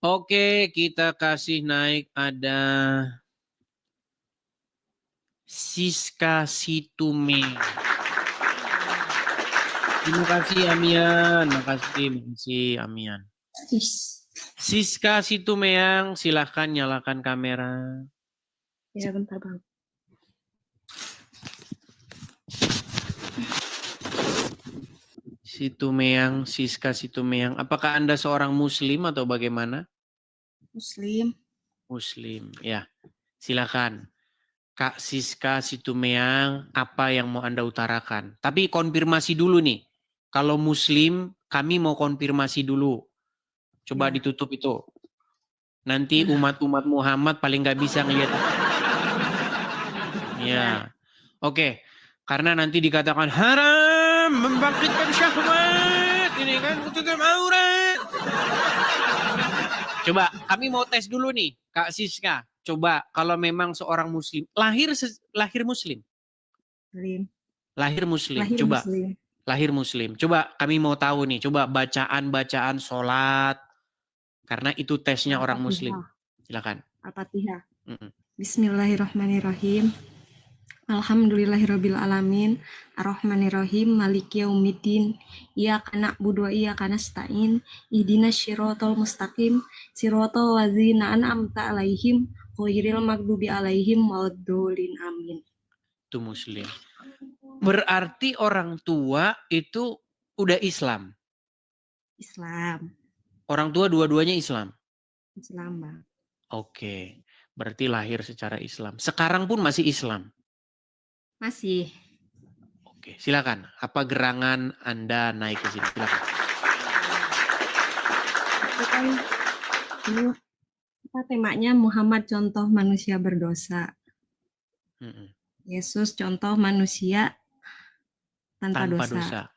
Oke, kita kasih naik ada Siska Situme. Terima kasih Amian, makasih Amian. Siska Situmeang, silahkan nyalakan kamera. Ya, bentar Bang. Situmeang, Siska Situmeang. Apakah Anda seorang Muslim atau bagaimana? Muslim. Muslim, ya. Silakan. Kak Siska Situmeang, apa yang mau Anda utarakan? Tapi konfirmasi dulu nih. Kalau Muslim, kami mau konfirmasi dulu. Coba Ya. ditutup itu. Nanti umat-umat Muhammad paling nggak bisa ngelihat. Ya. Oke. Karena nanti dikatakan haram membangkitkan syahwat. Ini kan tutup aurat. Coba kami mau tes dulu nih, Kak Siska. Coba kalau memang seorang Muslim, lahir Muslim. Lahir Muslim. Lahir Coba. Muslim. Lahir Muslim. Coba kami mau tahu nih. Coba bacaan-bacaan sholat. Karena itu tesnya orang Muslim. Silakan. Al-Fatihah. Bismillahirrahmanirrahim. Alhamdulillahirabbil alamin. Arrahmanirrahim. Maliki yaumiddin. Iyyaka na'budu wa iyyaka nasta'in. Ihdinas shiratal mustaqim. Shiratal ladzina an'amta 'alaihim ghairil maghdubi 'alaihim waladdallin. Amin. Itu Muslim. Berarti orang tua itu udah Islam. Islam. Orang tua dua-duanya Islam. Islam, Bang. Oke. Berarti lahir secara Islam. Sekarang pun masih Islam. Masih. Oke, silakan. Apa gerangan Anda naik ke sini? Silakan. Itu kan ini apa temanya Muhammad contoh manusia berdosa. Yesus contoh manusia tanpa dosa.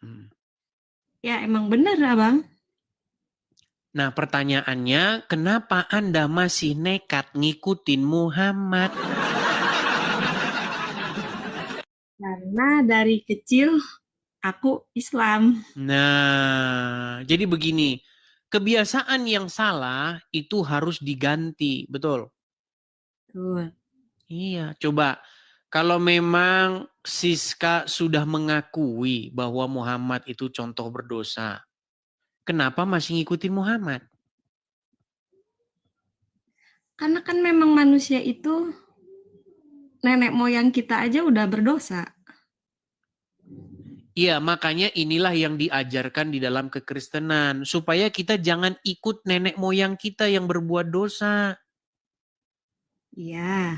Ya emang benar Abang. Nah pertanyaannya, kenapa Anda masih nekat ngikutin Muhammad? Karena dari kecil aku Islam. Nah, jadi begini, kebiasaan yang salah itu harus diganti, betul? Betul. Iya, coba kalau memang Siska sudah mengakui bahwa Muhammad itu contoh berdosa, kenapa masih ngikutin Muhammad? Karena kan memang manusia itu nenek moyang kita aja udah berdosa. Iya, makanya inilah yang diajarkan di dalam kekristenan. Supaya kita jangan ikut nenek moyang kita yang berbuat dosa. Iya.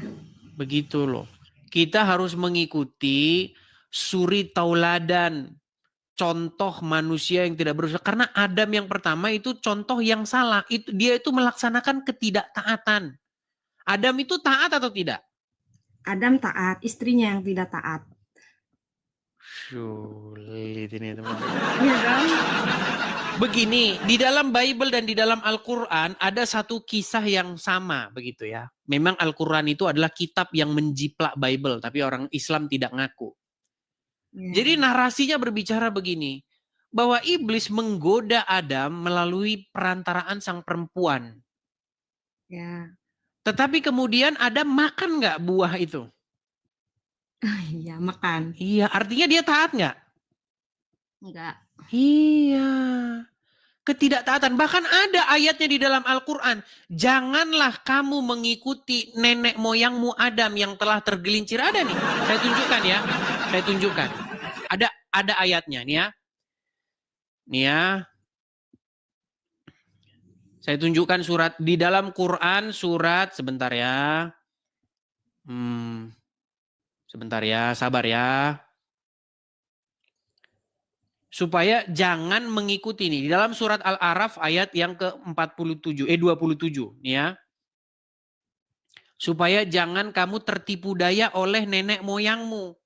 Begitu loh. Kita harus mengikuti suri tauladan. Contoh manusia yang tidak berdosa. Karena Adam yang pertama itu contoh yang salah. Dia itu melaksanakan ketidaktaatan. Adam itu taat atau tidak? Adam taat, istrinya yang tidak taat. Sulit ini teman-teman. Iya kan? Begini, di dalam Bible dan di dalam Al-Quran ada satu kisah yang sama begitu ya. Memang Al-Quran itu adalah kitab yang menjiplak Bible, tapi orang Islam tidak ngaku. Jadi narasinya berbicara begini, bahwa iblis menggoda Adam melalui perantaraan sang perempuan. Ya. Tetapi kemudian Adam makan nggak buah itu? Iya, makan. Iya, artinya dia taat nggak? Enggak. Iya. Ketidaktaatan. Bahkan ada ayatnya di dalam Al-Quran. Janganlah kamu mengikuti nenek moyangmu Adam yang telah tergelincir. Ada nih. Saya tunjukkan ya. Saya tunjukkan. Ada ayatnya nih ya. Nih ya. Saya tunjukkan surat. Di dalam Quran surat. Sebentar ya. Sebentar ya. Sabar ya. Supaya jangan mengikuti nih. Di dalam surat Al-A'raf ayat yang ke-27, 27 nih ya. Supaya jangan kamu tertipu daya oleh nenek moyangmu.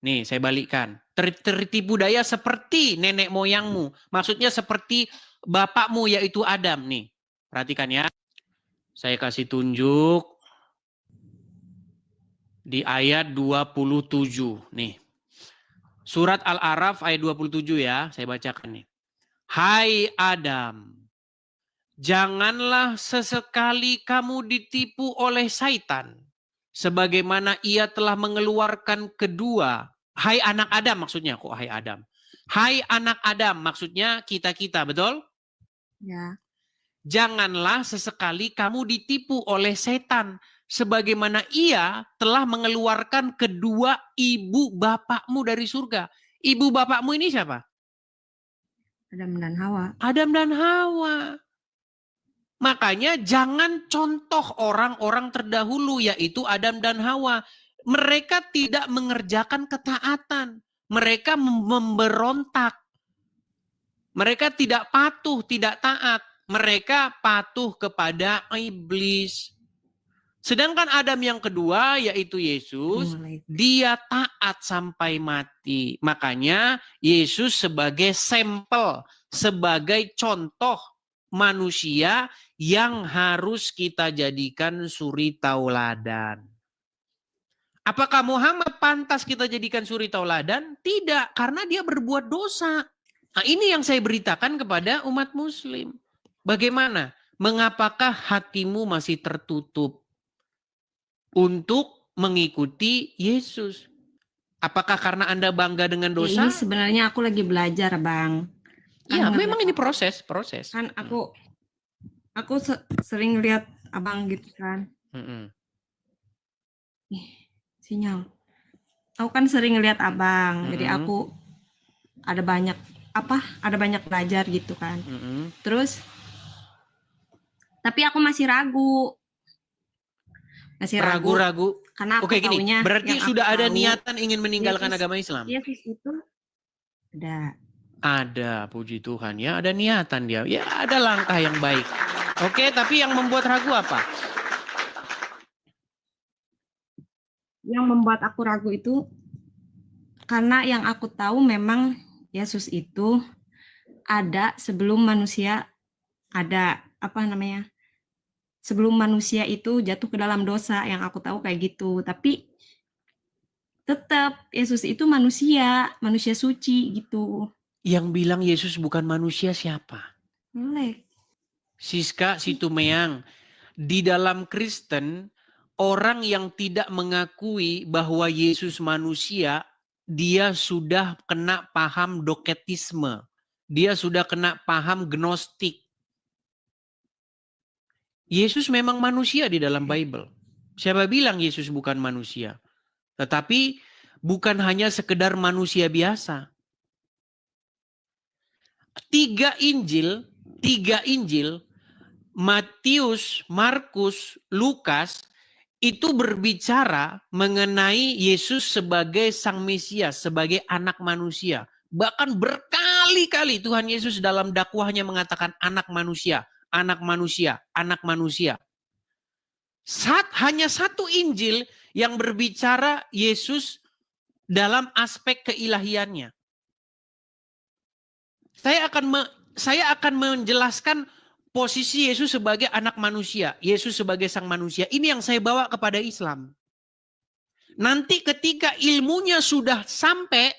Nih saya balikkan. Tertipu daya seperti nenek moyangmu. Maksudnya seperti bapakmu yaitu Adam nih. Perhatikan ya. Saya kasih tunjuk. Di ayat 27 nih. Surat Al-A'raf ayat 27 ya, saya bacakan nih. Hai Adam, Janganlah sesekali kamu ditipu oleh Satan, sebagaimana ia telah mengeluarkan kedua. Hai anak Adam maksudnya, kok hai Adam? Hai anak Adam maksudnya kita-kita, betul? Ya. Janganlah sesekali kamu ditipu oleh setan, sebagaimana ia telah mengeluarkan kedua ibu bapakmu dari surga. Ibu bapakmu ini siapa? Adam dan Hawa. Adam dan Hawa. Makanya jangan contoh orang-orang terdahulu, yaitu Adam dan Hawa. Mereka tidak mengerjakan ketaatan. Mereka memberontak. Mereka tidak patuh, tidak taat. Mereka patuh kepada iblis. Sedangkan Adam yang kedua, yaitu Yesus, dia taat sampai mati. Makanya Yesus sebagai sampel, sebagai contoh manusia yang harus kita jadikan suri tauladan. Apakah Muhammad pantas kita jadikan suri tauladan? Tidak, karena dia berbuat dosa. Nah, ini yang saya beritakan kepada umat muslim. Bagaimana? Mengapakah hatimu masih tertutup untuk mengikuti Yesus? Apakah karena Anda bangga dengan dosa? Ya, ini sebenarnya aku lagi belajar, Bang. Iya, memang ini proses. Kan aku sering lihat abang gitu kan. Sinyal. Aku kan sering lihat abang, jadi aku ada banyak belajar gitu kan. Terus, tapi aku masih ragu. Ragu-ragu. Karena aku Oke, gini, berarti sudah ada niatan ingin meninggalkan agama Islam? Yesus itu ada. Ada, puji Tuhan ya, ada niatan dia. Ya, ada langkah yang baik. Oke, tapi yang membuat ragu apa? Yang membuat aku ragu itu karena yang aku tahu memang Yesus itu ada sebelum manusia ada sebelum manusia itu jatuh ke dalam dosa, yang aku tahu kayak gitu. Tapi tetap Yesus itu manusia suci gitu. Yang bilang Yesus bukan manusia siapa? Siska Situmeang. Di dalam Kristen, orang yang tidak mengakui bahwa Yesus manusia, dia sudah kena paham doketisme. Dia sudah kena paham gnostik. Yesus memang manusia di dalam Bible. Siapa bilang Yesus bukan manusia? Tetapi bukan hanya sekedar manusia biasa. Tiga Injil, Matius, Markus, Lukas, itu berbicara mengenai Yesus sebagai Sang Mesias, sebagai anak manusia. Bahkan berkali-kali Tuhan Yesus dalam dakwahnya mengatakan anak manusia, anak manusia, anak manusia. Hanya satu Injil yang berbicara Yesus dalam aspek keilahiannya. Saya akan menjelaskan posisi Yesus sebagai anak manusia, Yesus sebagai sang manusia. Ini yang saya bawa kepada Islam. Nanti ketika ilmunya sudah sampai,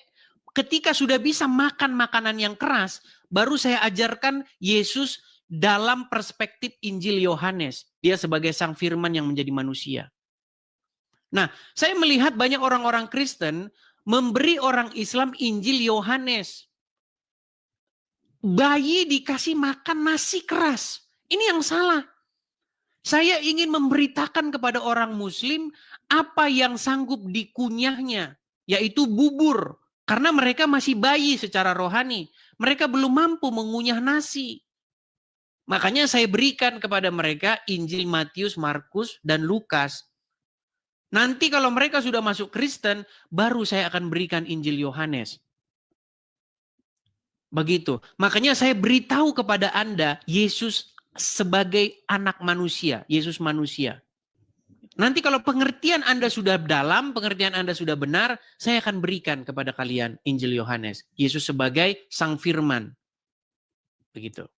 ketika sudah bisa makan makanan yang keras, baru saya ajarkan Yesus dalam perspektif Injil Yohanes. Dia sebagai sang firman yang menjadi manusia. Nah, saya melihat banyak orang-orang Kristen memberi orang Islam Injil Yohanes. Bayi dikasih makan nasi keras. Ini yang salah. Saya ingin memberitakan kepada orang Muslim apa yang sanggup dikunyahnya, yaitu bubur. Karena mereka masih bayi secara rohani. Mereka belum mampu mengunyah nasi. Makanya saya berikan kepada mereka Injil Matius, Markus, dan Lukas. Nanti kalau mereka sudah masuk Kristen, baru saya akan berikan Injil Yohanes. Begitu. Makanya saya beritahu kepada Anda, Yesus sebagai anak manusia, Yesus manusia. Nanti kalau pengertian Anda sudah dalam, pengertian Anda sudah benar, saya akan berikan kepada kalian Injil Yohanes. Yesus sebagai Sang Firman. Begitu.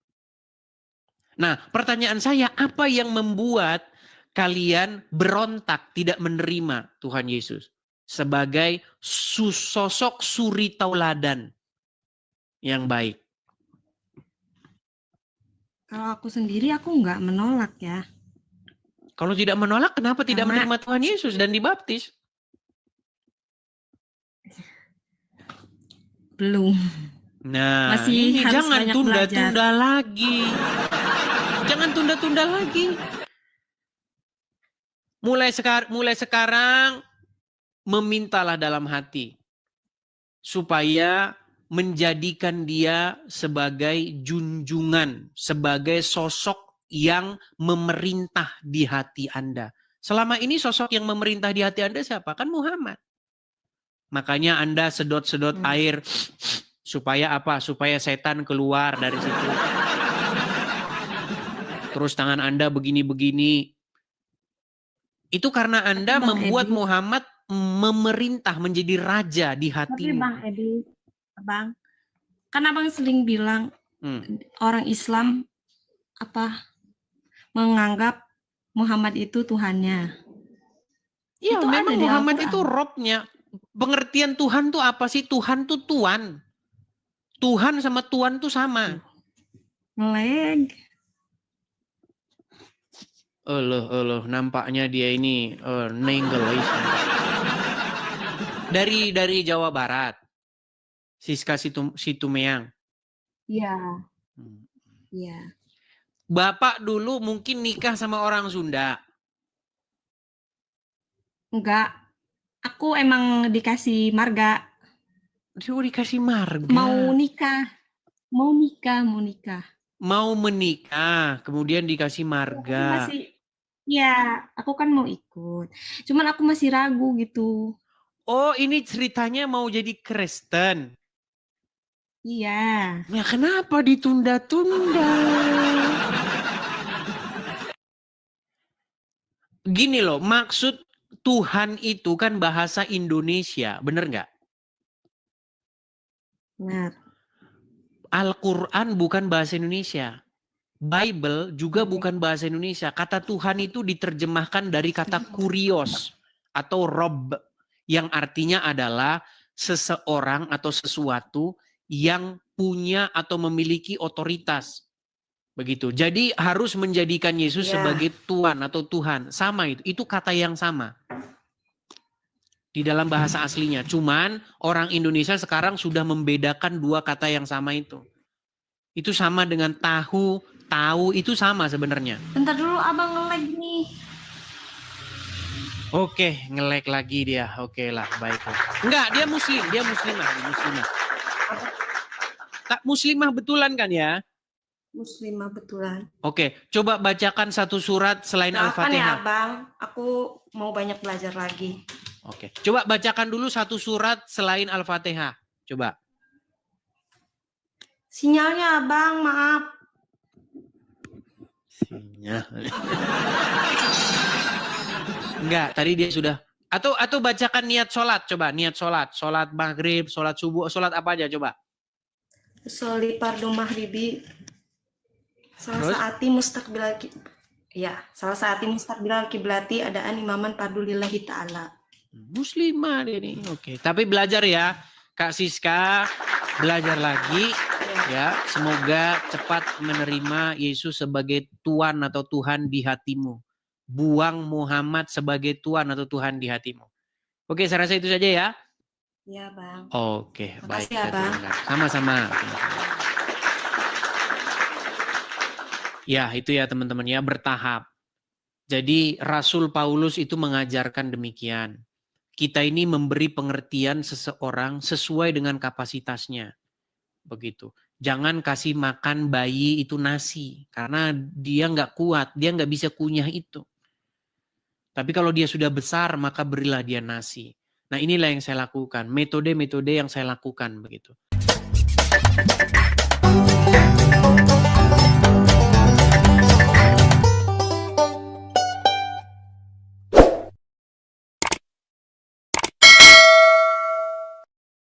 Nah, pertanyaan saya, apa yang membuat kalian berontak tidak menerima Tuhan Yesus sebagai sosok suri tauladan yang baik? Kalau aku sendiri aku nggak menolak ya. Kalau tidak menolak, kenapa tidak Karena- menerima Tuhan Yesus dan dibaptis? Belum. Nah, Masih ini harus jangan banyak tunda-tunda lagi. Jangan tunda-tunda lagi. Mulai sekarang memintalah dalam hati supaya menjadikan dia sebagai junjungan, sebagai sosok yang memerintah di hati Anda. Selama ini sosok yang memerintah di hati Anda siapa? Kan Muhammad. Makanya Anda sedot-sedot air supaya apa? Supaya setan keluar dari situ. Terus tangan Anda begini-begini. Itu karena Anda Bang membuat Edi- Muhammad memerintah menjadi raja di Tapi hatimu. Bang Edi, Bang, kan Abang sering bilang orang Islam menganggap Muhammad itu Tuhannya. Iya, Itu memang ada di Muhammad Al-Quran. itu robnya. Pengertian Tuhan tuh apa sih? Tuhan tuh tuan. Tuhan sama tuan tuh sama. Ngeleg. Nampaknya dia ini nenggelis. Dari Jawa Barat. Siska Situmeang. Iya. Iya. Bapak dulu mungkin nikah sama orang Sunda. Enggak. Aku emang dikasih marga. Dia dikasih marga. Mau nikah. Mau menikah, kemudian dikasih marga. Aku kan mau ikut. Cuman aku masih ragu gitu. Oh, ini ceritanya mau jadi Kristen. Iya. Ya kenapa ditunda-tunda? Gini loh, maksud Tuhan itu kan bahasa Indonesia, bener nggak? Benar. Al-Quran bukan bahasa Indonesia. Bible juga bukan bahasa Indonesia. Kata Tuhan itu diterjemahkan dari kata kurios atau rob, yang artinya adalah seseorang atau sesuatu yang punya atau memiliki otoritas. Begitu. Jadi harus menjadikan Yesus sebagai Tuhan atau Tuhan. Sama itu. Itu kata yang sama. Di dalam bahasa aslinya. Cuman orang Indonesia sekarang sudah membedakan dua kata yang sama itu. Itu sama dengan tahu itu sama sebenarnya. Bentar dulu abang nge-lag nih. Oke, nge-lag lagi dia. Oke lah, baiklah. Enggak, dia muslimah. Tak muslimah betulan kan ya? Muslimah betulan. Oke, coba bacakan satu surat selain Al-Fatihah. Ya Bang, aku mau banyak belajar lagi. Oke, coba bacakan dulu satu surat selain Al-Fatihah. Coba. Sinyalnya Abang, maaf. Sinyal. Enggak, tadi dia sudah. Atau bacakan niat sholat, coba niat sholat. Sholat maghrib, sholat subuh, sholat apa aja coba. Sholli fardu maghribi. Salah saati mustaqbilal kiblati adaan imaman fardu lillahi ta'ala. Muslimah ini. Oke, tapi belajar ya. Kak Siska, belajar lagi ya. Semoga cepat menerima Yesus sebagai Tuhan atau Tuhan di hatimu. Buang Muhammad sebagai Tuhan atau Tuhan di hatimu. Oke, saya rasa itu saja ya. Iya, Bang. Oke, baik. Makasih ya, Bang. Sama-sama. Ya, itu ya teman-teman ya, bertahap. Jadi Rasul Paulus itu mengajarkan demikian. Kita ini memberi pengertian seseorang sesuai dengan kapasitasnya. Begitu. Jangan kasih makan bayi itu nasi. Karena dia nggak kuat, dia nggak bisa kunyah itu. Tapi kalau dia sudah besar, maka berilah dia nasi. Nah inilah yang saya lakukan. Metode-metode yang saya lakukan begitu.